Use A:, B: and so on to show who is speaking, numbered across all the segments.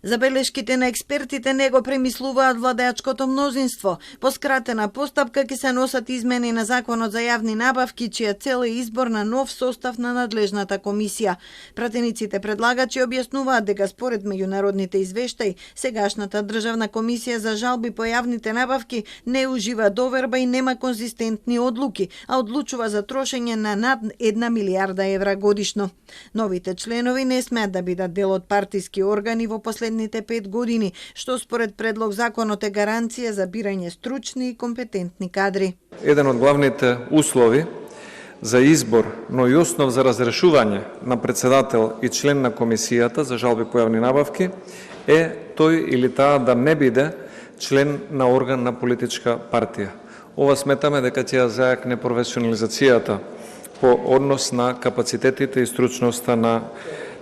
A: Забелешките на експертите не го премислуваат владеачкото мнозинство. По скратена постапка ќе се носат измени на Законот за јавни набавки, чија цел е избор на нов состав на надлежната комисија. Пратениците предлагачи објаснуваат дека според меѓународните извештаи, сегашната државна комисија за жалби по јавните набавки не ужива доверба и нема конзистентни одлуки, а одлучува за трошење на над 1 милијарда евра годишно. Новите членови не смеат да бидат дел од партиски органи во последните 5 години, што според предлог законот е гаранција за бирање стручни и компетентни кадри.
B: Еден од главните услови за избор, но и основ за разрешување на председател и член на комисијата за жалби по јавни набавки е тој или таа да не биде член на орган на политичка партија. Ова сметаме дека ќе зајакне професионализацијата по однос на капацитетите и стручноста на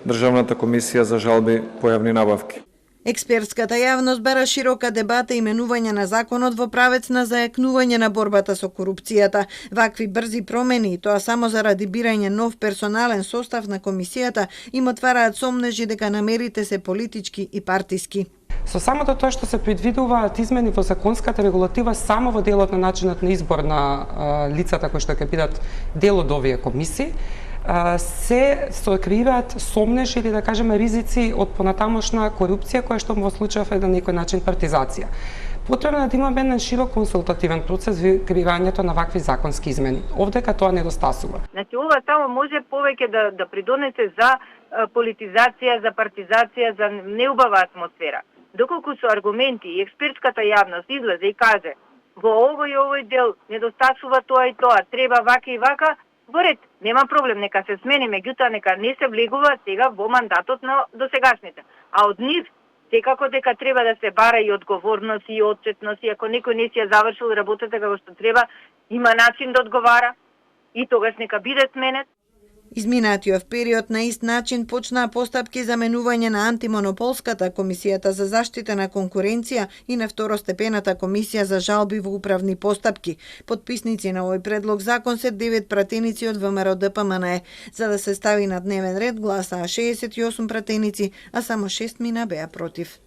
B: Државната комисија за жалби по јавни набавки.
A: Експертската јавност бара широка дебата и именување на законот во правец на зајакнување на борбата со корупцијата. Вакви брзи промени, и тоа само заради бирање нов персонален состав на комисијата, им отвараат сомнежи дека намерите се политички и партиски.
C: Со самото тоа што се предвидуваат измени во законската регулатива само во делот на начинот на избор на лицата кои што ќе бидат дел од овие комисии, се сокриваат сомнежи или да кажеме ризици од понатамошна корупција која што во случајов е на некој начин партизација. Потребно е да имаме еден широк консултативен процес во креирањето на вакви законски измени. Овдека тоа недостасува.
D: Значи ова само може повеќе да придонесе за политизација, за партизација, за неубава атмосфера. Доколку со аргументи и експертската јавност излезе и каже во овој дел недостасува тоа и тоа, треба вака и вака, во ред, нема проблем, нека се смени, меѓутоа нека не се влегува сега во мандатот на досегашните. А од нив секако дека треба да се бара и одговорност и отчетност, и ако некој не си ја завршил работата како што треба, има начин да одговара и тогаш нека биде сменет.
A: Изминатиот период на ист начин почнаа постапки за менување на антимонополската комисијата за заштита на конкуренција и на второстепената комисија за жалби во управни постапки. Потписници на овој предлог закон се 9 пратеници од ВМРО ДПМНЕ. За да се стави на дневен ред гласаа 68 пратеници, а само 6 мина беа против.